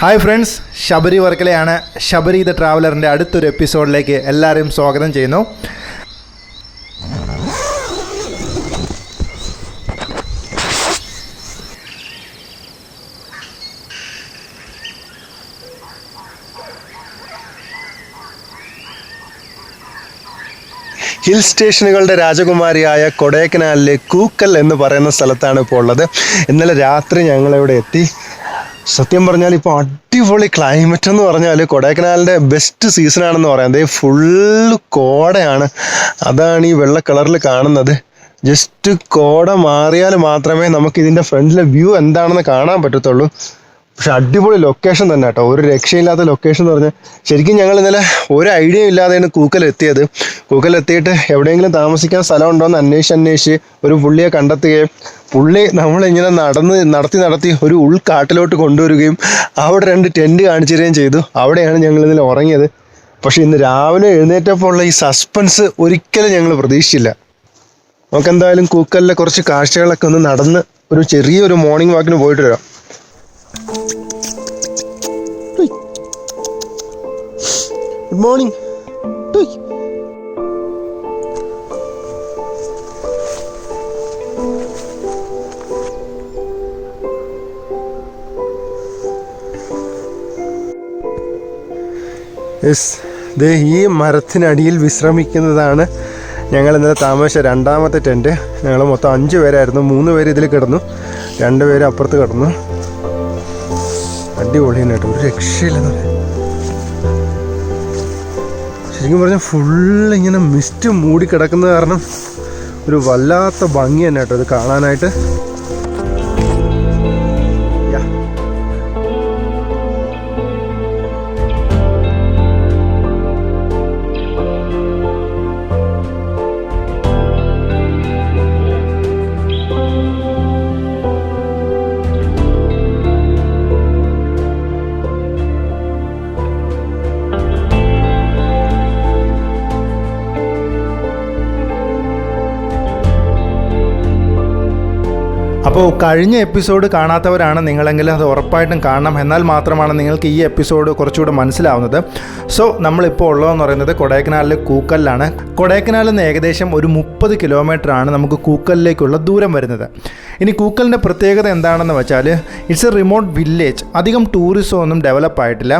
Hi friends, Sabari വർക്കലയാണ്. Sabari the ട്രാവലറിൻ്റെ അടുത്തൊരു എപ്പിസോഡിലേക്ക് എല്ലാവരെയും സ്വാഗതം ചെയ്യുന്നു. ഹിൽ സ്റ്റേഷനുകളുടെ രാജകുമാരിയായ കൊടൈക്കനാലിലെ കൂക്കൽ എന്ന് പറയുന്ന സ്ഥലത്താണ് ഇപ്പോൾ ഉള്ളത്. ഇന്നലെ രാത്രി ഞങ്ങളിവിടെ എത്തി. സത്യം പറഞ്ഞാൽ ഇപ്പോൾ അടിപൊളി ക്ലൈമറ്റ് എന്ന് പറഞ്ഞാൽ കൊടൈക്കനാലിൻ്റെ ബെസ്റ്റ് സീസണാണെന്ന് പറയാം. അതേ ഫുള്ള് കോടയാണ്. അതാണ് ഈ വെള്ള കളറിൽ കാണുന്നത്. ജസ്റ്റ് കോട മാറിയാൽ മാത്രമേ നമുക്കിതിൻ്റെ ഫ്രണ്ടിലെ വ്യൂ എന്താണെന്ന് കാണാൻ പറ്റത്തുള്ളൂ. പക്ഷെ അടിപൊളി ലൊക്കേഷൻ തന്നെ കേട്ടോ, ഒരു രക്ഷയില്ലാത്ത ലൊക്കേഷൻ എന്ന് പറഞ്ഞാൽ. ശരിക്കും ഞങ്ങൾ ഇന്നലെ ഒരു ഐഡിയ ഇല്ലാതെയാണ് കൂക്കലെത്തിയത്. കൂക്കലെത്തിയിട്ട് എവിടെയെങ്കിലും താമസിക്കാൻ സ്ഥലം ഉണ്ടോ എന്ന് അന്വേഷിച്ച് ഒരു പുള്ളിയെ കണ്ടെത്തുകയും പുള്ളി നമ്മളിങ്ങനെ നടത്തി ഒരു ഉൾക്കാട്ടിലോട്ട് കൊണ്ടുവരികയും അവിടെ 2 ടെൻറ്റ് കാണിച്ചു തരികയും ചെയ്തു. അവിടെയാണ് ഞങ്ങൾ ഇന്നലെ ഉറങ്ങിയത്. പക്ഷെ ഇന്ന് രാവിലെ എഴുന്നേറ്റപ്പോൾ ഉള്ള ഈ സസ്പെൻസ് ഒരിക്കലും ഞങ്ങൾ പ്രതീക്ഷിച്ചില്ല. നമുക്കെന്തായാലും കൂക്കലിലെ കുറച്ച് കാഴ്ചകളൊക്കെ ഒന്ന് നടന്ന് ഒരു ചെറിയൊരു മോർണിംഗ് വാക്കിന് പോയിട്ട് വരാം. Good morning. ദേ ഈ മരത്തിനടിയിൽ വിശ്രമിക്കുന്നതാണ് ഞങ്ങൾ ഇന്നലെ താമസിച്ച 2ാമത്തെ ടെൻറ്റ്. ഞങ്ങൾ മൊത്തം 5 പേരായിരുന്നു. 3 പേര് ഇതിൽ കിടന്നു, 2 പേര് അപ്പുറത്ത് കിടന്നു. അടിപൊളിയാണ് കേട്ടോ, ഒരു രക്ഷയില്ലെന്ന്. ശരിക്കും പറഞ്ഞാൽ ഫുള്ള് ഇങ്ങനെ മിസ്റ്റ് മൂടി കിടക്കുന്നത് കാരണം ഒരു വല്ലാത്ത ഭംഗി തന്നെ കേട്ടോ ഇത് കാണാനായിട്ട്. അപ്പോൾ കഴിഞ്ഞ എപ്പിസോഡ് കാണാത്തവരാണ് നിങ്ങളെങ്കിൽ അത് ഉറപ്പായിട്ടും കാണണം. എന്നാൽ മാത്രമാണ് നിങ്ങൾക്ക് ഈ എപ്പിസോഡ് കുറച്ചുകൂടെ മനസ്സിലാവുന്നത്. സോ നമ്മളിപ്പോൾ ഉള്ളതെന്ന് പറയുന്നത് കൊടൈക്കനാലിലെ കൂക്കലിലാണ്. കൊടൈക്കനാലിൽ നിന്ന് ഏകദേശം ഒരു 30 കിലോമീറ്ററാണ് നമുക്ക് കൂക്കലിലേക്കുള്ള ദൂരം വരുന്നത്. ഇനി കൂക്കലിൻ്റെ പ്രത്യേകത എന്താണെന്ന് വെച്ചാൽ ഇറ്റ്സ് എ റിമോട്ട് വില്ലേജ്. അധികം ടൂറിസം ഒന്നും ഡെവലപ്പ് ആയിട്ടില്ല.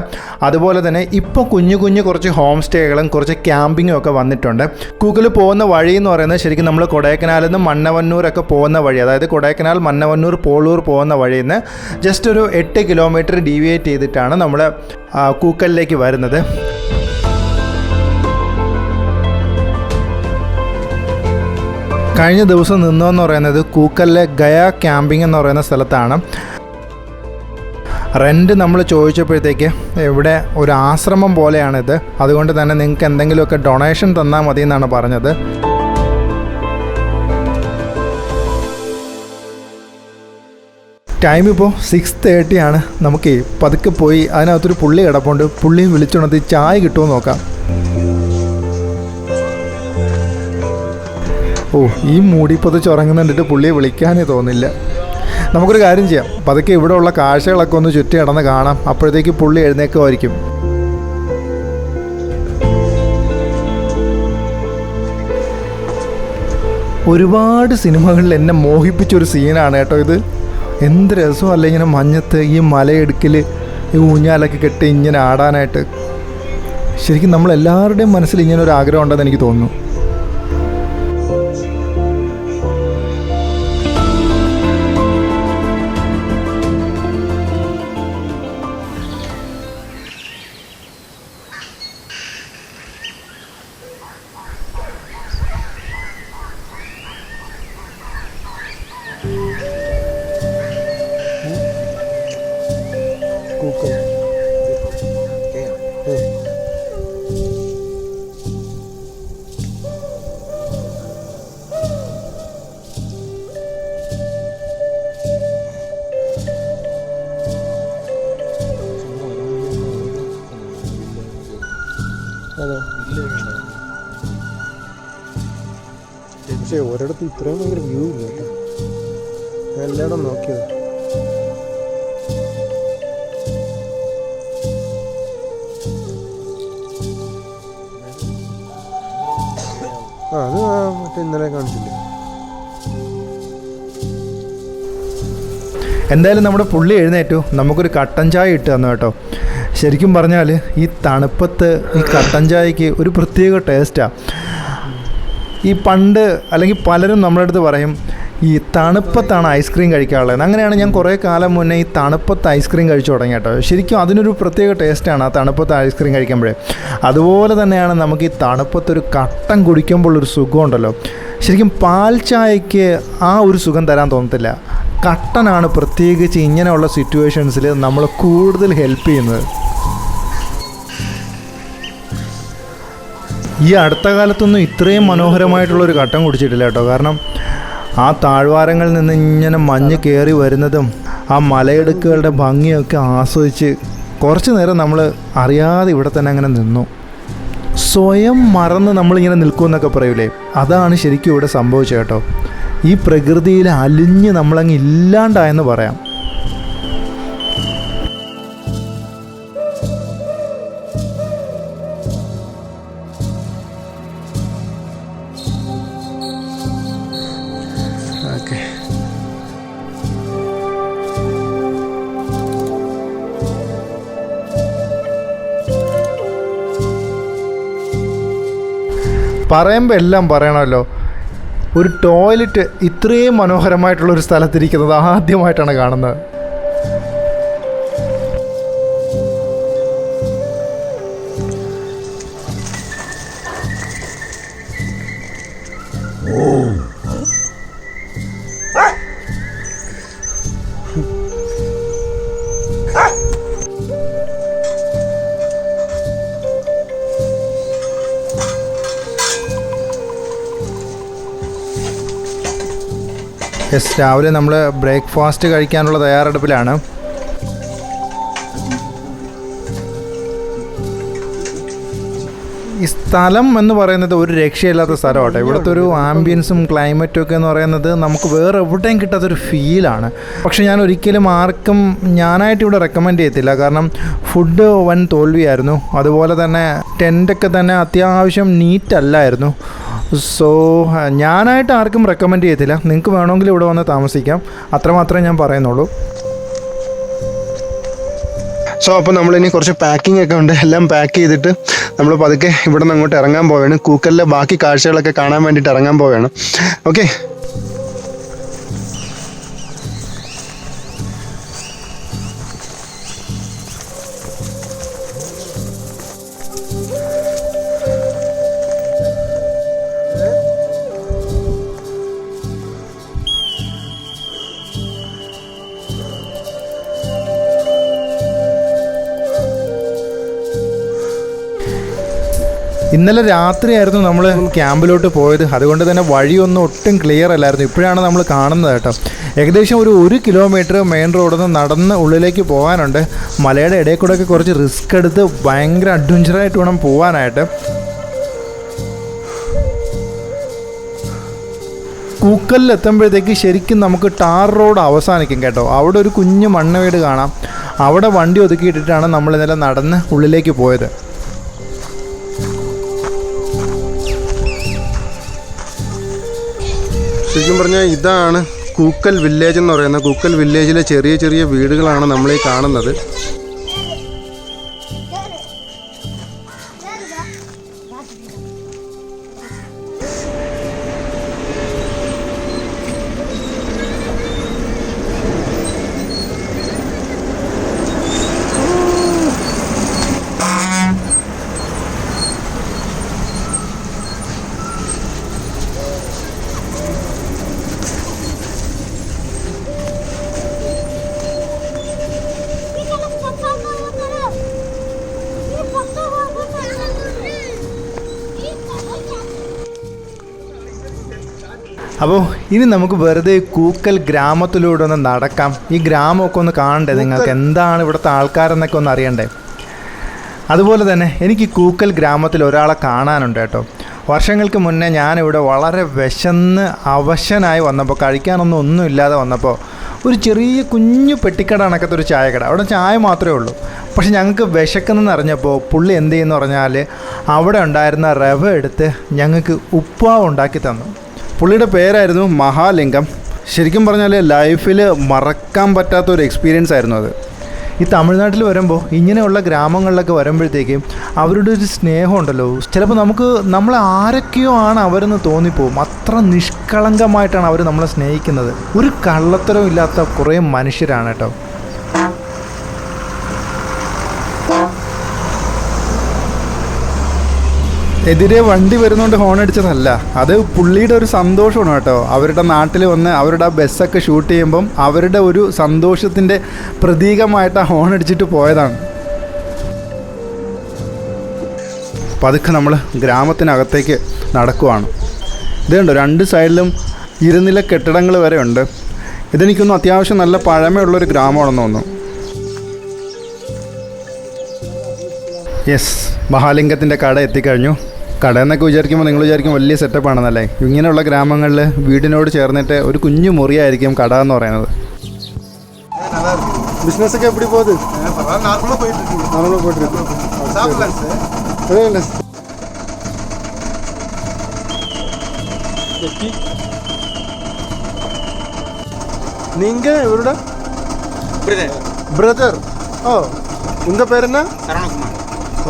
അതുപോലെ തന്നെ ഇപ്പോൾ കുഞ്ഞു കുറച്ച് ഹോം സ്റ്റേകളും കുറച്ച് ക്യാമ്പിങ്ങും ഒക്കെ വന്നിട്ടുണ്ട്. കൂക്കൽ പോകുന്ന വഴി എന്ന് പറയുന്നത് ശരിക്കും നമ്മൾ കൊടൈക്കനാലിൽ നിന്ന് മന്നവന്നൂരൊക്കെ പോകുന്ന വഴി, അതായത് കൊടൈക്കനാൽ മന്നവന്നൂർ പോളൂർ പോകുന്ന വഴിയിൽ നിന്ന് ജസ്റ്റ് ഒരു 8 കിലോമീറ്റർ ഡീവിയേറ്റ് ചെയ്തിട്ടാണ് നമ്മൾ കൂക്കലിലേക്ക് വരുന്നത്. കഴിഞ്ഞ ദിവസം നിന്നതെന്ന് പറയുന്നത് കൂക്കലിലെ ഗയ ക്യാമ്പിംഗ് എന്ന് പറയുന്ന സ്ഥലത്താണ്. റെൻറ്റ് നമ്മൾ ചോദിച്ചപ്പോഴത്തേക്ക് ഇവിടെ ഒരു ആശ്രമം പോലെയാണിത്, അതുകൊണ്ട് തന്നെ നിങ്ങൾക്ക് എന്തെങ്കിലുമൊക്കെ ഡൊണേഷൻ തന്നാൽ മതി എന്നാണ് പറഞ്ഞത്. ടൈം ഇപ്പോൾ 6:30 ആണ്. നമുക്ക് പതുക്കെ പോയി അതിനകത്തൊരു പുള്ളി കിടപ്പുണ്ട്, പുള്ളിയെ വിളിച്ചുണർത്തി ചായ കിട്ടുമോ നോക്കാം. ഈ മൂടിപ്പൊതിച്ച് ഉറങ്ങുന്നുണ്ടിട്ട് പുള്ളിയെ വിളിക്കാനേ തോന്നില്ല. നമുക്കൊരു കാര്യം ചെയ്യാം, പതുക്കെ ഇവിടെ ഉള്ള കാഴ്ചകളൊക്കെ ഒന്ന് ചുറ്റി നടന്ന് കാണാം. അപ്പോഴത്തേക്ക് പുള്ളി എഴുന്നേക്കുമായിരിക്കും. ഒരുപാട് സിനിമകളിൽ എന്നെ മോഹിപ്പിച്ചൊരു സീനാണ് കേട്ടോ ഇത്. എന്ത് രസമല്ല ഇങ്ങനെ മഞ്ഞത്ത് ഈ മലയിടുക്കിൽ ഈ ഊഞ്ഞാലൊക്കെ കെട്ടി ഇങ്ങനെ ആടാനായിട്ട്. ശരിക്കും നമ്മളെല്ലാവരുടെയും മനസ്സിൽ ഇങ്ങനെ ഒരു ആഗ്രഹം ഉണ്ടെന്ന് എനിക്ക് തോന്നുന്നു. പക്ഷേ ഒരിടത്ത് ഇത്രയും ഭയങ്കര വ്യൂ ഇല്ല കേട്ടോ. എല്ലായിടം നോക്കിയത് അത് മറ്റേ ഇന്നലെ കാണിച്ചില്ലേ. എന്തായാലും നമ്മുടെ പുള്ളി എഴുന്നേറ്റു, നമുക്കൊരു കട്ടൻ ചായ ഇട്ട് തന്നു കേട്ടോ. ശരിക്കും പറഞ്ഞാൽ ഈ തണുപ്പത്ത് ഈ കട്ടൻ ചായക്ക് ഒരു പ്രത്യേക ടേസ്റ്റാണ്. ഈ പണ്ട് അല്ലെങ്കിൽ പലരും നമ്മുടെ അടുത്ത് പറയും ഈ തണുപ്പത്താണ് ഐസ്ക്രീം കഴിക്കാനുള്ളത്. അങ്ങനെയാണ് ഞാൻ കുറേ കാലം മുന്നേ ഈ തണുപ്പത്ത് ഐസ്ക്രീം കഴിച്ചു തുടങ്ങി കേട്ടോ. ശരിക്കും അതിനൊരു പ്രത്യേക ടേസ്റ്റാണ് ആ തണുപ്പത്ത് ഐസ്ക്രീം കഴിക്കുമ്പോഴേ. അതുപോലെ തന്നെയാണ് നമുക്ക് ഈ തണുപ്പത്തൊരു കട്ടൻ കുടിക്കുമ്പോൾ ഒരു സുഖമുണ്ടല്ലോ. ശരിക്കും പാൽ ചായക്ക് ആ ഒരു സുഖം തരാൻ തോന്നത്തില്ല. കട്ടനാണ് പ്രത്യേകിച്ച് ഇങ്ങനെയുള്ള സിറ്റുവേഷൻസിൽ നമ്മൾ കൂടുതൽ ഹെൽപ്പ് ചെയ്യുന്നത്. ഈ അടുത്ത കാലത്തൊന്നും ഇത്രയും മനോഹരമായിട്ടുള്ളൊരു കട്ടൻ കുടിച്ചിട്ടില്ല കേട്ടോ. കാരണം ആ താഴ്വാരങ്ങളിൽ നിന്ന് ഇങ്ങനെ മഞ്ഞ് കയറി വരുന്നതും ആ മലയിടുക്കുകളുടെ ഭംഗിയൊക്കെ ആസ്വദിച്ച് കുറച്ച് നേരം നമ്മൾ അറിയാതെ ഇവിടെ തന്നെ അങ്ങനെ നിന്നു. സ്വയം മറന്ന് നമ്മളിങ്ങനെ നിൽക്കുമെന്നൊക്കെ പറയൂലേ, അതാണ് ശരിക്കും ഇവിടെ സംഭവിച്ചത് കേട്ടോ. ഈ പ്രകൃതിയിൽ അലിഞ്ഞ് നമ്മളങ്ങ് ഇല്ലാണ്ടായെന്ന് പറയാം. ഓക്കെ, പറയുമ്പോൾ എല്ലാം പറയണമല്ലോ. ഒരു ടോയ്ലറ്റ് ഇത്രയും മനോഹരമായിട്ടുള്ളൊരു സ്ഥലത്തിരിക്കുന്നത് ആദ്യമായിട്ടാണ് കാണുന്നത്. യെസ്, രാവിലെ നമ്മൾ ബ്രേക്ക്ഫാസ്റ്റ് കഴിക്കാനുള്ള തയ്യാറെടുപ്പിലാണ്. ഈ സ്ഥലം എന്ന് പറയുന്നത് ഒരു രക്ഷയില്ലാത്ത സ്ഥലമാട്ടെ. ഇവിടുത്തെ ഒരു ആംബിയൻസും ക്ലൈമറ്റും ഒക്കെ എന്ന് പറയുന്നത് നമുക്ക് വേറെ എവിടെയും കിട്ടാത്തൊരു ഫീലാണ്. പക്ഷെ ഞാൻ ഒരിക്കലും ആർക്കും ഞാനായിട്ട് ഇവിടെ റെക്കമെൻഡ് ചെയ്യത്തില്ല. കാരണം ഫുഡ് വൻ തോൽവിയായിരുന്നു. അതുപോലെ തന്നെ ടെൻ്റൊക്കെ തന്നെ അത്യാവശ്യം നീറ്റല്ലായിരുന്നു. സോ ഞാനായിട്ട് ആർക്കും റെക്കമെൻഡ് ചെയ്യത്തില്ല. നിങ്ങൾക്ക് വേണമെങ്കിൽ ഇവിടെ വന്ന് താമസിക്കാം, അത്രമാത്രമേ ഞാൻ പറയുന്നുള്ളൂ. സോ അപ്പോൾ നമ്മളിനി കുറച്ച് പാക്കിംഗ് ഒക്കെ ഉണ്ട്. എല്ലാം പാക്ക് ചെയ്തിട്ട് നമ്മൾ പതുക്കെ ഇവിടെ നിന്ന് അങ്ങോട്ട് ഇറങ്ങാൻ പോവുകയാണ്. കൂക്കലിലെ ബാക്കി കാഴ്ചകളൊക്കെ കാണാൻ വേണ്ടിയിട്ട് ഇറങ്ങാൻ പോവുകയാണ്. ഓക്കെ, ഇന്നലെ രാത്രിയായിരുന്നു നമ്മൾ ക്യാമ്പിലോട്ട് പോയത്. അതുകൊണ്ട് തന്നെ വഴിയൊന്നും ഒട്ടും ക്ലിയർ അല്ലായിരുന്നു. ഇപ്പോഴാണ് നമ്മൾ കാണുന്നത് കേട്ടോ. ഏകദേശം ഒരു 1 കിലോമീറ്റർ മെയിൻ റോഡിൽ നിന്ന് നടന്ന് ഉള്ളിലേക്ക് പോകാനുണ്ട്. മലയുടെ ഇടയിൽ കൂടെയൊക്കെ കുറച്ച് റിസ്ക് എടുത്ത് ഭയങ്കര അഡ്വഞ്ചറായിട്ട് വേണം പോകാനായിട്ട്. കൂക്കലിലെത്തുമ്പോഴത്തേക്ക് ശരിക്കും നമുക്ക് ടാർ റോഡ് അവസാനിക്കും കേട്ടോ. അവിടെ ഒരു കുഞ്ഞു മണ്ണ് വീട് കാണാം. അവിടെ വണ്ടി ഒതുക്കിയിട്ടിട്ടാണ് നമ്മൾ ഇന്നലെ നടന്ന് ഉള്ളിലേക്ക് പോയത്. ശരിക്കും പറഞ്ഞാൽ ഇതാണ് കൂക്കൽ വില്ലേജ് എന്ന് പറയുന്നത്. കൂക്കൽ വില്ലേജിലെ ചെറിയ ചെറിയ വീടുകളാണ് നമ്മളീ കാണുന്നത്. അപ്പോൾ ഇനി നമുക്ക് വെറുതെ കൂക്കൽ ഗ്രാമത്തിലൂടെ ഒന്ന് നടക്കാം. ഈ ഗ്രാമമൊക്കെ ഒന്ന് കാണണ്ടേ നിങ്ങൾക്ക്, എന്താണ് ഇവിടുത്തെ ആൾക്കാരെന്നൊക്കെ ഒന്ന് അറിയണ്ടേ. അതുപോലെ തന്നെ എനിക്ക് കൂക്കൽ ഗ്രാമത്തിൽ ഒരാളെ കാണാനുണ്ട് കേട്ടോ. വർഷങ്ങൾക്ക് മുന്നേ ഞാനിവിടെ വളരെ വിശന്ന് അവശനായി വന്നപ്പോൾ, ഒന്നും ഇല്ലാതെ വന്നപ്പോൾ ഒരു ചെറിയ കുഞ്ഞു പെട്ടിക്കട കണക്കത്തൊരു ചായക്കട. അവിടെ ചായ മാത്രമേ ഉള്ളൂ. പക്ഷെ ഞങ്ങൾക്ക് വിശക്കുന്നെന്ന് അറിഞ്ഞപ്പോൾ പുള്ളി എന്ത് ചെയ്യുമെന്ന് പറഞ്ഞാൽ അവിടെ ഉണ്ടായിരുന്ന റവ എടുത്ത് ഞങ്ങൾക്ക് ഉപ്പാവ് ഉണ്ടാക്കി തന്നു. പുള്ളിയുടെ പേരായിരുന്നു മഹാലിംഗം. ശരിക്കും പറഞ്ഞാൽ ലൈഫിൽ മറക്കാൻ പറ്റാത്തൊരു എക്സ്പീരിയൻസ് ആയിരുന്നു അത്. ഈ തമിഴ്നാട്ടിൽ വരുമ്പോൾ ഇങ്ങനെയുള്ള ഗ്രാമങ്ങളിലൊക്കെ വരുമ്പോഴത്തേക്കും അവരുടെ ഒരു സ്നേഹം ഉണ്ടല്ലോ, ചിലപ്പോൾ നമ്മളെ ആരൊക്കെയോ ആണ് അവരെന്ന് തോന്നിപ്പോവും. അത്ര നിഷ്കളങ്കമായിട്ടാണ് അവർ നമ്മളെ സ്നേഹിക്കുന്നത്. ഒരു കള്ളത്തരവും ഇല്ലാത്ത കുറേ മനുഷ്യരാണ് കേട്ടോ. എതിരെ വണ്ടി വരുന്നതുകൊണ്ട് ഹോൺ അടിച്ചതല്ല, അത് പുള്ളിയുടെ ഒരു സന്തോഷമാണ് കേട്ടോ. അവരുടെ നാട്ടിൽ വന്ന് അവരുടെ ആ ബസ്സൊക്കെ ഷൂട്ട് ചെയ്യുമ്പം അവരുടെ ഒരു സന്തോഷത്തിൻ്റെ പ്രതീകമായിട്ട് ആ ഹോൺ അടിച്ചിട്ട് പോയതാണ്. പതുക്കെ നമ്മൾ ഗ്രാമത്തിനകത്തേക്ക് നടക്കുവാണ്. ഇതുണ്ട്, രണ്ട് സൈഡിലും ഇരുനില കെട്ടിടങ്ങൾ വരെ ഉണ്ട്. ഇതെനിക്കൊന്നും അത്യാവശ്യം നല്ല പഴമയുള്ളൊരു ഗ്രാമമാണെന്ന് തോന്നുന്നു. യെസ്, മഹാലിംഗത്തിൻ്റെ കട എത്തിക്കഴിഞ്ഞു. കട എന്നൊക്കെ വിചാരിക്കുമ്പോൾ നിങ്ങൾ വിചാരിക്കും വലിയ സെറ്റപ്പാണെന്നല്ലേ. ഇങ്ങനെയുള്ള ഗ്രാമങ്ങളിൽ വീടിനോട് ചേർന്നിട്ട് ഒരു കുഞ്ഞു മുറിയായിരിക്കും കട എന്ന് പറയുന്നത്. ബിസിനസ്സൊക്കെ എപ്പടി പോകുന്നത്? நீங்க இவரோட பிரதர்? ஓ, உங்க பேர் என்ன? சரவணகுமார்.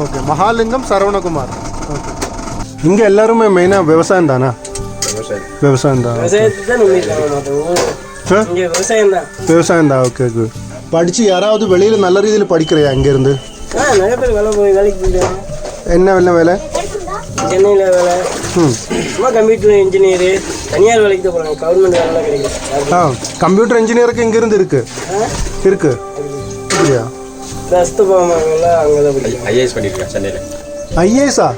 ஓகே, மகாலிங்கம் சரவணகுமார். ஓகே. இங்கே எல்லாருமே மெயினாக விவசாயம் தானா? விவசாயம் தான். விவசாயம் தான். Okay okay. படித்து யாராவது வெளியில் நல்ல ரீதியில் படிக்கிறியா இங்கேருந்து? நிறைய பேர் என்ன வேலை? சென்னையில் வேலை. சும்மா கம்ப்யூட்டர் இன்ஜினியரு, தனியார் வேலைக்கு தான் போகிறாங்க. கவர்மெண்ட் வேலை கிடைக்கும். கம்ப்யூட்டர் இன்ஜினியருக்கு இங்கேருந்து இருக்கு. அப்படியா? ஐஏஎஸ் பண்ணிருக்கேன் சென்னையில். ஐஏஎஸ்ஸா?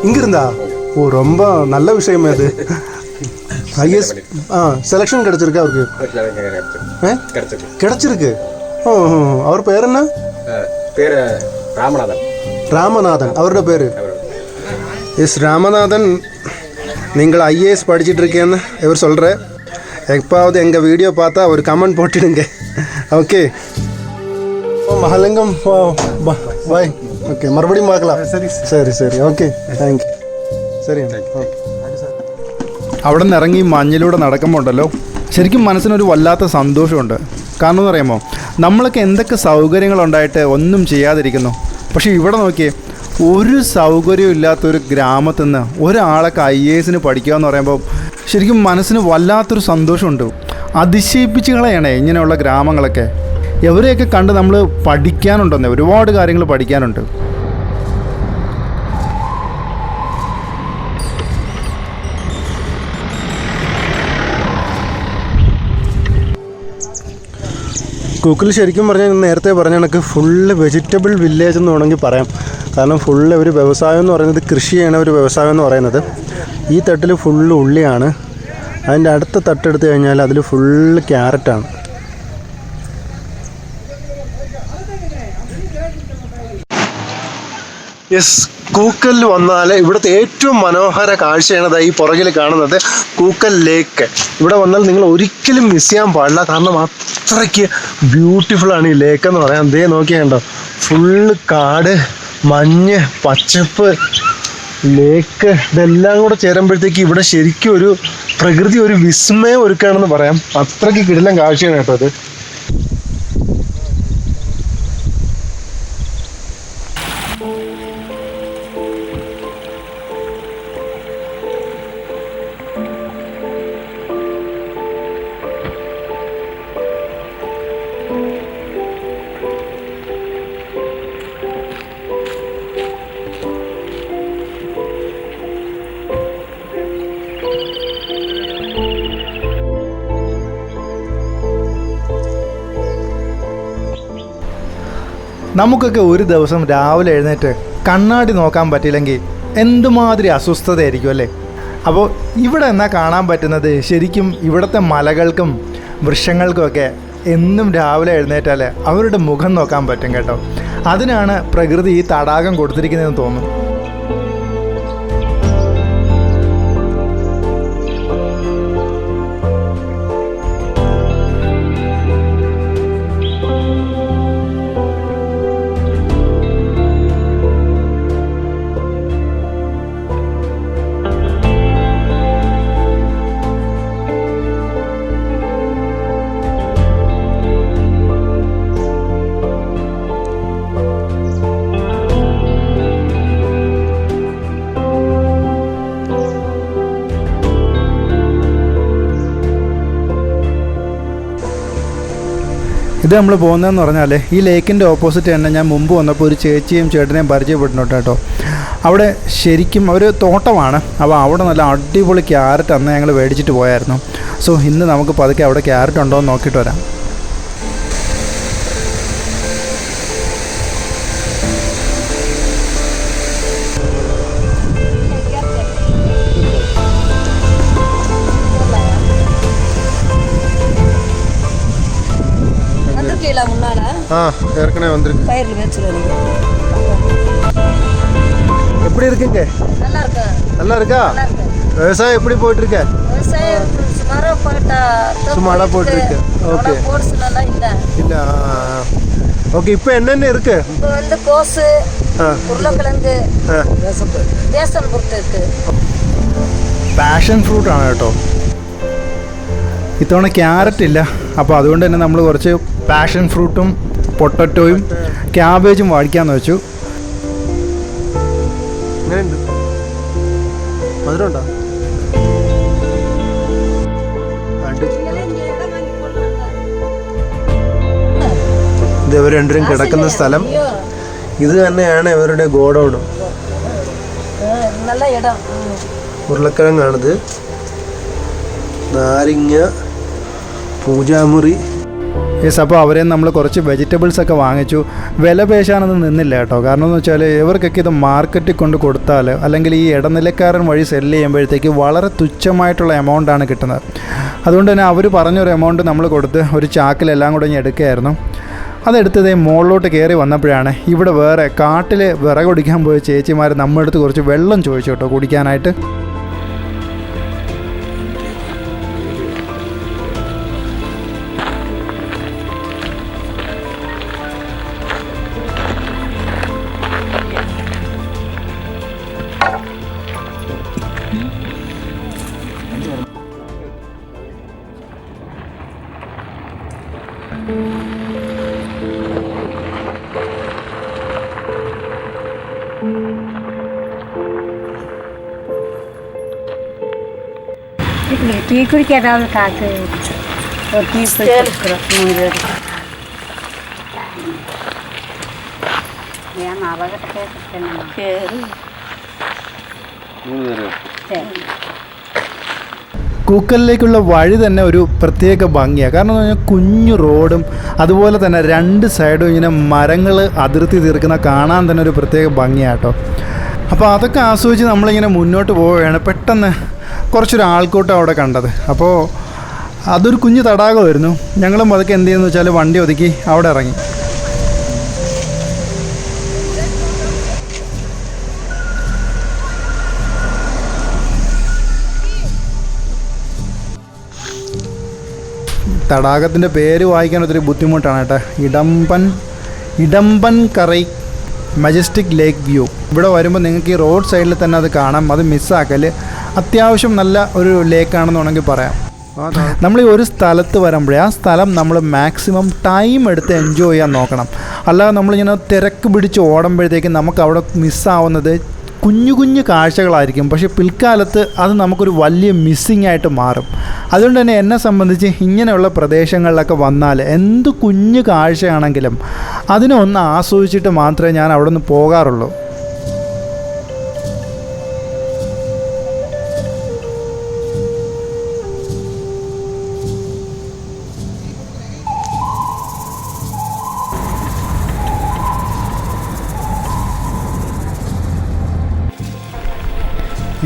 இங்கிருந்தா? ஓ, ரொம்ப நல்ல விஷயம் அது. ஐஏஎஸ் செலெக்ஷன் கிடச்சிருக்கு அவருக்கு? கிடச்சிருக்கு. ஓ, அவர் பேர் என்ன? பேர் ராமநாதன். ராமநாதன் அவரோட பேர்? எஸ் ராமநாதன். நீங்கள் ஐஏஎஸ் படிச்சுட்டு இருக்கேன்னு இவர் சொல்கிற. எப்பாவது எங்கள் வீடியோ பார்த்தா ஒரு கமெண்ட் போட்டுடுங்க. ஓகே. மகாலிங்கம் பாய். ஓகே, மறுபடியும் பார்க்கலாம். சரி சரி. Okay, thank you. ശരി. അവിടെ നിന്ന് ഇറങ്ങി മഞ്ഞിലൂടെ നടക്കുമ്പോൾ ഉണ്ടല്ലോ, ശരിക്കും മനസ്സിനൊരു വല്ലാത്ത സന്തോഷമുണ്ട്. കാരണം എന്ന് പറയുമ്പോൾ നമ്മളൊക്കെ എന്തൊക്കെ സൗകര്യങ്ങളുണ്ടായിട്ട് ഒന്നും ചെയ്യാതിരിക്കുന്നു. പക്ഷേ ഇവിടെ നോക്കിയേ, ഒരു സൗകര്യവും ഇല്ലാത്തൊരു ഗ്രാമത്തിൽ നിന്ന് ഒരാളൊക്കെ IAS പഠിക്കുക എന്ന് പറയുമ്പോൾ ശരിക്കും മനസ്സിന് വല്ലാത്തൊരു സന്തോഷമുണ്ട്. അതിശയിപ്പിച്ച് കളയണേ ഇങ്ങനെയുള്ള ഗ്രാമങ്ങളൊക്കെ. എവരെയൊക്കെ കണ്ട് നമ്മൾ പഠിക്കാനുണ്ടെന്നേ, ഒരുപാട് കാര്യങ്ങൾ പഠിക്കാനുണ്ട്. കൂക്കിൽ ശരിക്കും പറഞ്ഞാൽ നേരത്തെ പറഞ്ഞ കണക്ക് ഫുള്ള് വെജിറ്റബിൾ വില്ലേജ് എന്ന് വേണമെങ്കിൽ പറയാം. കാരണം ഫുള്ള് ഒരു വ്യവസായം എന്ന് പറയുന്നത് കൃഷിയാണ് ഒരു വ്യവസായം എന്ന് പറയുന്നത്. ഈ തട്ടിൽ ഫുള്ള് ഉള്ളിയാണ്. അതിൻ്റെ അടുത്ത തട്ടെടുത്ത് കഴിഞ്ഞാൽ അതിൽ ഫുള്ള് ക്യാരറ്റാണ്. യെസ്, കൂക്കലിൽ വന്നാൽ ഇവിടുത്തെ ഏറ്റവും മനോഹര കാഴ്ചയാണ് ഈ പുറകിൽ കാണുന്നത് കൂക്കൽ ലേക്ക്. ഇവിടെ വന്നാൽ നിങ്ങൾ ഒരിക്കലും മിസ് ചെയ്യാൻ പാടില്ല. കാരണം അത്രയ്ക്ക് ബ്യൂട്ടിഫുള്ളാണ് ഈ ലേക്ക് എന്ന് പറയാം. ദേ നോക്കിയാൽ കണ്ടോ, ഫുള്ള് കാട്, മഞ്ഞ്, പച്ചപ്പ്, ലേക്ക്, ഇതെല്ലാം കൂടെ ചേരുമ്പോഴത്തേക്ക് ഇവിടെ ശരിക്കും ഒരു പ്രകൃതി ഒരു വിസ്മയം ഒരുക്കുകയാണെന്ന് പറയാം. അത്രയ്ക്ക് കിടിലൻ കാഴ്ചയാണ് കേട്ടോ അത്. നമുക്കൊക്കെ ഒരു ദിവസം രാവിലെ എഴുന്നേറ്റ് കണ്ണാടി നോക്കാൻ പറ്റില്ലെങ്കിൽ എന്തുമാതിരി അസ്വസ്ഥതയായിരിക്കും അല്ലേ. അപ്പോൾ ഇവിടെ എന്നാൽ കാണാൻ പറ്റുന്നത് ശരിക്കും ഇവിടുത്തെ മലകൾക്കും വൃക്ഷങ്ങൾക്കുമൊക്കെ എന്നും രാവിലെ എഴുന്നേറ്റാൽ അവരുടെ മുഖം നോക്കാൻ പറ്റും കേട്ടോ. അതിനാണ് പ്രകൃതി ഈ തടാകം കൊടുത്തിരിക്കുന്നതെന്ന് തോന്നുന്നു. ഇത് നമ്മൾ പോകുന്നതെന്ന് പറഞ്ഞാൽ ഈ ലേക്കിൻ്റെ ഓപ്പോസിറ്റ് തന്നെ ഞാൻ മുമ്പ് വന്നപ്പോൾ ഒരു ചേച്ചിയും ചേട്ടനെയും പരിചയപ്പെട്ടിട്ടുണ്ട് കേട്ടോ. അവിടെ ശരിക്കും ഒരു തോട്ടമാണ്. അപ്പോൾ അവിടെ നല്ല അടിപൊളി ക്യാരറ്റ് അന്ന് ഞങ്ങൾ മേടിച്ചിട്ട് പോയായിരുന്നു. സോ ഇന്ന് നമുക്ക് പതുക്കെ അവിടെ ക്യാരറ്റ് ഉണ്ടോ എന്ന് നോക്കിയിട്ട് വരാം. ஏற்கனவே வந்திருக்கு. எப்படி இருக்குங்க? நல்லா இருக்கா? விவசாயம் எப்படி போயிட்டு இருக்கு? சுமாரா போயிட்டு இருக்கு. ஓகே இல்ல. ஓகே, இப்போ என்னென்ன இருக்கு? இப்போ வந்து கோஸ், உരുളക്കിഴങ്ങ്, ബേസൻ ഫ്രൂട്ട് இருக்கு. പാഷൻ ഫ്രൂട്ടാണ് കേട്ടോ. ഇത്തവണ ക്യാരറ്റ് ഇല്ല. അപ്പോൾ അതുകൊണ്ട് തന്നെ നമ്മൾ കുറച്ച് പാഷൻ ഫ്രൂട്ടും പൊട്ടറ്റോയും ക്യാബേജും വാടിക്കാമെന്ന് വെച്ചു. ഇത് ഇവർ രണ്ടുപേരും കിടക്കുന്ന സ്ഥലം ഇത് തന്നെയാണ് ഇവരുടെ ഗോഡൗണും. ഉരുളക്കിഴങ്ങാണിത്, നാരങ്ങ, പൂജാമുറി. യെസ്, അപ്പോൾ അവരെ നമ്മൾ കുറച്ച് വെജിറ്റബിൾസൊക്കെ വാങ്ങിച്ചു. വില പേശാനൊന്നും നിന്നില്ല കേട്ടോ. കാരണം എന്ന് വെച്ചാൽ ഇവർക്കൊക്കെ ഇത് മാർക്കറ്റിൽ കൊണ്ട് കൊടുത്താൽ അല്ലെങ്കിൽ ഈ ഇടനിലക്കാരൻ വഴി സെല്ല് ചെയ്യുമ്പോഴത്തേക്ക് വളരെ തുച്ഛമായിട്ടുള്ള എമൗണ്ടാണ് കിട്ടുന്നത്. അതുകൊണ്ട് തന്നെ അവർ പറഞ്ഞൊരു എമൗണ്ട് നമ്മൾ കൊടുത്ത് ഒരു ചാക്കിലെല്ലാം കൂടെ ഞാൻ എടുക്കുകയായിരുന്നു. അതെടുത്തതേ മുകളിലോട്ട് കയറി വന്നപ്പോഴാണ് ഇവിടെ വേറെ കാട്ടിൽ വിറകൊടിക്കാൻ പോയ ചേച്ചിമാർ നമ്മുടെ അടുത്ത് കുറച്ച് വെള്ളം ചോദിച്ചു കേട്ടോ കുടിക്കാനായിട്ട്. ടീ കുടിക്കാതെ കാക്ക് ടീ കൂക്കലിലേക്കുള്ള വഴി തന്നെ ഒരു പ്രത്യേക ഭംഗിയാണ്. കാരണം എന്ന് പറഞ്ഞാൽ കുഞ്ഞു റോഡും അതുപോലെ തന്നെ രണ്ട് സൈഡും ഇങ്ങനെ മരങ്ങൾ അതിർത്തി തീർക്കുന്ന കാണാൻ തന്നെ ഒരു പ്രത്യേക ഭംഗിയാട്ടോ. അപ്പോൾ അതൊക്കെ ആസ്വദിച്ച് നമ്മളിങ്ങനെ മുന്നോട്ട് പോവുകയാണ്. പെട്ടെന്ന് കുറച്ചൊരു ആൾക്കൂട്ടം അവിടെ കണ്ടത്. അപ്പോൾ അതൊരു കുഞ്ഞു തടാകമായിരുന്നു. ഞങ്ങളും അതൊക്കെ എന്ത് ചെയ്യുന്നു വെച്ചാൽ വണ്ടി ഒതുക്കി അവിടെ ഇറങ്ങി. തടാകത്തിൻ്റെ പേര് വായിക്കാൻ ഒത്തിരി ബുദ്ധിമുട്ടാണ് കേട്ടോ. ഇടമ്പൻ കറൈ മജസ്റ്റിക് ലേക്ക് വ്യൂ. ഇവിടെ വരുമ്പോൾ നിങ്ങൾക്ക് ഈ റോഡ് സൈഡിൽ തന്നെ അത് കാണാം. അത് മിസ്സാക്കൽ. അത്യാവശ്യം നല്ല ഒരു ലേക്കാണെന്ന് വേണമെങ്കിൽ പറയാം. നമ്മൾ ഈ ഒരു സ്ഥലത്ത് വരുമ്പോഴേ ആ സ്ഥലം നമ്മൾ മാക്സിമം ടൈം എടുത്ത് എൻജോയ് ചെയ്യാൻ നോക്കണം. അല്ലാതെ നമ്മളിങ്ങനെ തിരക്ക് പിടിച്ച് ഓടുമ്പോഴത്തേക്കും നമുക്ക് അവിടെ മിസ്സാവുന്നത് കുഞ്ഞു കുഞ്ഞു കാഴ്ചകളായിരിക്കും. പക്ഷേ പിൽക്കാലത്ത് അത് നമുക്കൊരു വലിയ മിസ്സിങ് ആയിട്ട് മാറും. അതുകൊണ്ട് തന്നെ എന്നെ സംബന്ധിച്ച് ഇങ്ങനെയുള്ള പ്രദേശങ്ങളിലൊക്കെ വന്നാൽ എന്ത് കുഞ്ഞു കാഴ്ചയാണെങ്കിലും അതിനെ ഒന്ന് ആസ്വദിച്ചിട്ട് മാത്രമേ ഞാൻ അവിടെ നിന്ന് പോകാറുള്ളൂ.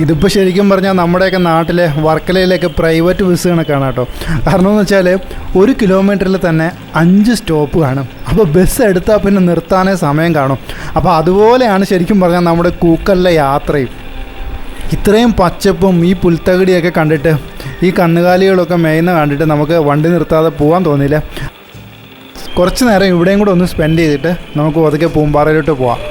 ഇതിപ്പോൾ ശരിക്കും പറഞ്ഞാൽ നമ്മുടെയൊക്കെ നാട്ടിലെ വർക്കലയിലേക്ക് പ്രൈവറ്റ് ബസ് കണക്കാണ് കേട്ടോ. കാരണം എന്ന് വെച്ചാൽ 1 കിലോമീറ്ററിൽ തന്നെ 5 സ്റ്റോപ്പ് കാണും. അപ്പോൾ ബസ് എടുത്താൽ പിന്നെ നിർത്താനേ സമയം കാണും. അപ്പോൾ അതുപോലെയാണ് ശരിക്കും പറഞ്ഞാൽ നമ്മുടെ കൂക്കലിലെ യാത്രയും. ഇത്രയും പച്ചപ്പും ഈ പുൽത്തകിടിയൊക്കെ കണ്ടിട്ട് ഈ കന്നുകാലികളൊക്കെ മേയുന്ന കണ്ടിട്ട് നമുക്ക് വണ്ടി നിർത്താതെ പോകാൻ തോന്നിയില്ല. കുറച്ച് നേരം ഇവിടെയും കൂടെ ഒന്ന് സ്പെൻഡ് ചെയ്തിട്ട് നമുക്ക് ഒതുക്കെ പൂമ്പാറയിലോട്ട് പോവാം.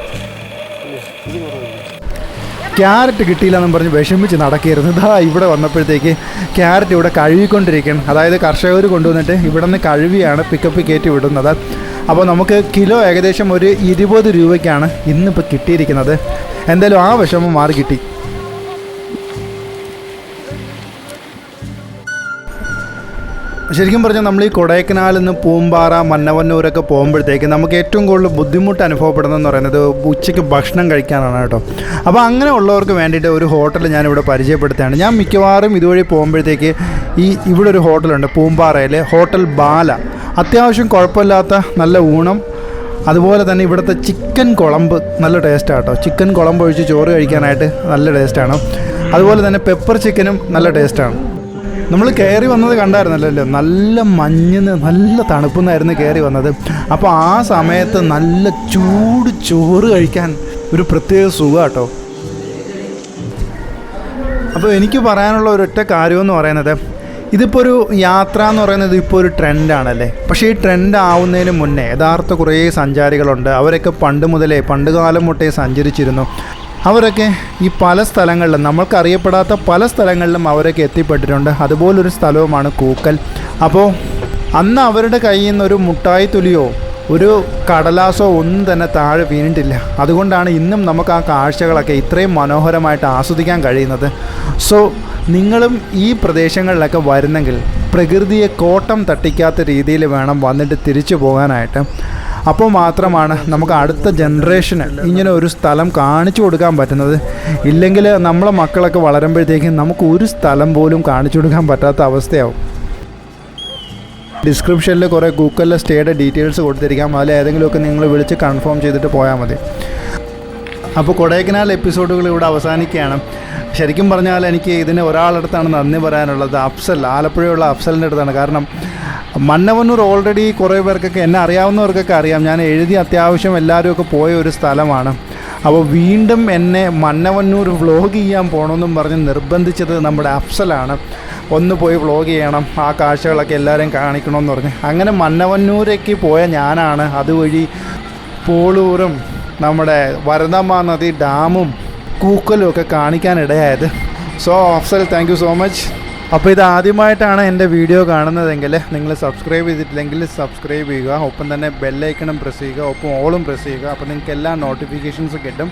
ക്യാരറ്റ് കിട്ടിയില്ലെന്നും പറഞ്ഞ് വിഷമിച്ച് നടക്കരുത്. ഇതാ ഇവിടെ വന്നപ്പോഴത്തേക്ക് ക്യാരറ്റ് ഇവിടെ കഴുകിക്കൊണ്ടിരിക്കണം. അതായത് കർഷകർ കൊണ്ടുവന്നിട്ട് ഇവിടെ നിന്ന് കഴുകിയാണ് പിക്കപ്പ് കയറ്റി വിടുന്നത്. അപ്പോൾ നമുക്ക് കിലോ ഏകദേശം ഒരു 20 രൂപയ്ക്കാണ് ഇന്നിപ്പോൾ കിട്ടിയിരിക്കുന്നത്. എന്തായാലും ആ വിഷമം മാറി കിട്ടി. ശരിക്കും പറഞ്ഞാൽ നമ്മൾ ഈ കൊടൈക്കനാലിൽ നിന്ന് പൂമ്പാറ മന്നവന്നൂരൊക്കെ പോകുമ്പോഴത്തേക്ക് നമുക്ക് ഏറ്റവും കൂടുതൽ ബുദ്ധിമുട്ട് അനുഭവപ്പെടുന്നതെന്ന് പറയുന്നത് ഉച്ചയ്ക്ക് ഭക്ഷണം കഴിക്കാനാണ് കേട്ടോ. അപ്പോൾ അങ്ങനെ ഉള്ളവർക്ക് വേണ്ടിയിട്ട് ഒരു ഹോട്ടൽ ഞാനിവിടെ പരിചയപ്പെടുത്തുകയാണ്. ഞാൻ മിക്കവാറും ഇതുവഴി പോകുമ്പോഴത്തേക്ക് ഇവിടെ ഒരു ഹോട്ടലുണ്ട് പൂമ്പാറയിൽ, ഹോട്ടൽ ബാല. അത്യാവശ്യം കുഴപ്പമില്ലാത്ത നല്ല ഊണം, അതുപോലെ തന്നെ ഇവിടുത്തെ ചിക്കൻ കുളമ്പ് നല്ല ടേസ്റ്റാണ് കേട്ടോ. ചിക്കൻ കുളമ്പ് ഒഴിച്ച് ചോറ് കഴിക്കാനായിട്ട് നല്ല ടേസ്റ്റാണ്. അതുപോലെ തന്നെ പെപ്പർ ചിക്കനും നല്ല ടേസ്റ്റാണ്. നമ്മൾ കയറി വന്നത് കണ്ടായിരുന്നല്ലോ, നല്ല മഞ്ഞിന്ന് നല്ല തണുപ്പെന്നായിരുന്നു കയറി വന്നത്. അപ്പോൾ ആ സമയത്ത് നല്ല ചൂട് ചോറ് കഴിക്കാൻ ഒരു പ്രത്യേക സുഖം കേട്ടോ. അപ്പോൾ എനിക്ക് പറയാനുള്ള ഒരൊറ്റ കാര്യമെന്ന് പറയുന്നത്, ഇതിപ്പോൾ ഒരു യാത്ര എന്ന് പറയുന്നത് ഇപ്പോൾ ഒരു ട്രെൻഡാണല്ലേ. പക്ഷേ ഈ ട്രെൻഡ് ആവുന്നതിന് മുന്നേ യഥാർത്ഥ കുറേ സഞ്ചാരികളുണ്ട്. അവരൊക്കെ പണ്ട് കാലം മുട്ടേ സഞ്ചരിച്ചിരുന്നു. അവരൊക്കെ ഈ പല സ്ഥലങ്ങളിലും, നമ്മൾക്കറിയപ്പെടാത്ത പല സ്ഥലങ്ങളിലും അവരൊക്കെ എത്തിപ്പെട്ടിട്ടുണ്ട്. അതുപോലൊരു സ്ഥലവുമാണ് കൂക്കൽ. അപ്പോൾ അന്ന് അവരുടെ കയ്യിൽ നിന്നൊരു മുട്ടായി തുലിയോ ഒരു കടലാസോ ഒന്നും തന്നെ താഴെ വീണിട്ടില്ല. അതുകൊണ്ടാണ് ഇന്നും നമുക്ക് ആ കാഴ്ചകളൊക്കെ ഇത്രയും മനോഹരമായിട്ട് ആസ്വദിക്കാൻ കഴിയുന്നത്. സോ നിങ്ങളും ഈ പ്രദേശങ്ങളിലൊക്കെ വരുന്നെങ്കിൽ പ്രകൃതിയെ കോട്ടം തട്ടിക്കാത്ത രീതിയിൽ വേണം വന്നിട്ട് തിരിച്ചു പോകാനായിട്ട്. അപ്പോൾ മാത്രമാണ് നമുക്ക് അടുത്ത ജനറേഷന് ഇങ്ങനെ ഒരു സ്ഥലം കാണിച്ചു കൊടുക്കാൻ പറ്റുന്നത്. ഇല്ലെങ്കിൽ നമ്മളെ മക്കളൊക്കെ വളരുമ്പോഴത്തേക്കും നമുക്ക് ഒരു സ്ഥലം പോലും കാണിച്ചു കൊടുക്കാൻ പറ്റാത്ത അവസ്ഥയാവും. ഡിസ്ക്രിപ്ഷനിൽ കുറേ ഗൂഗിളിലെ സ്റ്റേയുടെ ഡീറ്റെയിൽസ് കൊടുത്തിരിക്കാം. അതിൽ ഏതെങ്കിലുമൊക്കെ നിങ്ങൾ വിളിച്ച് കൺഫേം ചെയ്തിട്ട് പോയാൽ മതി. അപ്പോൾ കൊടൈക്കനാൽ എപ്പിസോഡുകൾ ഇവിടെ അവസാനിക്കുകയാണ്. ശരിക്കും പറഞ്ഞാൽ എനിക്ക് ഇതിന് ഒരാളടുത്താണ് നന്ദി പറയാനുള്ളത്, അഫ്സൽ, ആലപ്പുഴയുള്ള അഫ്സലിൻ്റെ അടുത്താണ്. കാരണം മന്നവന്നൂർ ഓൾറെഡി കുറേ പേർക്കൊക്കെ, എന്നെ അറിയാവുന്നവർക്കൊക്കെ അറിയാം. ഞാൻ എഴുതി അത്യാവശ്യം എല്ലാവരുമൊക്കെ പോയ ഒരു സ്ഥലമാണ്. അപ്പോൾ വീണ്ടും എന്നെ മന്നവന്നൂർ വ്ളോഗ് ചെയ്യാൻ പോകണമെന്നും പറഞ്ഞ് നിർബന്ധിച്ചത് നമ്മുടെ അഫ്സലാണ്. ഒന്ന് പോയി വ്ളോഗ് ചെയ്യണം, ആ കാഴ്ചകളൊക്കെ എല്ലാവരെയും കാണിക്കണമെന്ന് പറഞ്ഞ്. അങ്ങനെ മന്നവന്നൂരേക്ക് പോയ ഞാനാണ് അതുവഴി പോളൂറും നമ്മുടെ വരദമ്മ നദി ഡാമും കൂക്കലും ഒക്കെ കാണിക്കാനിടയായത്. So Afzal, thank you so much. അപ്പോൾ ഇത് ആദ്യമായിട്ടാണ് എൻ്റെ വീഡിയോ കാണുന്നതെങ്കിൽ നിങ്ങൾ സബ്സ്ക്രൈബ് ചെയ്തിട്ടില്ലെങ്കിൽ സബ്സ്ക്രൈബ് ചെയ്യുക. ഒപ്പം തന്നെ ബെല്ലൈക്കണും പ്രസ് ചെയ്യുക, ഒപ്പം ഓളും പ്രസ് ചെയ്യുക. അപ്പോൾ നിങ്ങൾക്ക് എല്ലാ നോട്ടിഫിക്കേഷൻസും കിട്ടും.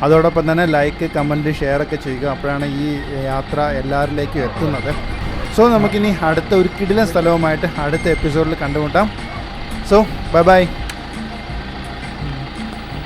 അതോടൊപ്പം തന്നെ ലൈക്ക്, കമൻറ്റ്, ഷെയറൊക്കെ ചെയ്യുക. അപ്പോഴാണ് ഈ യാത്ര എല്ലാവരിലേക്കും എത്തുന്നത്. സോ നമുക്കിനി അടുത്ത ഒരു കിടിലൻ സ്ഥലവുമായിട്ട് അടുത്ത എപ്പിസോഡിൽ കണ്ടുമുട്ടാം. So bye bye.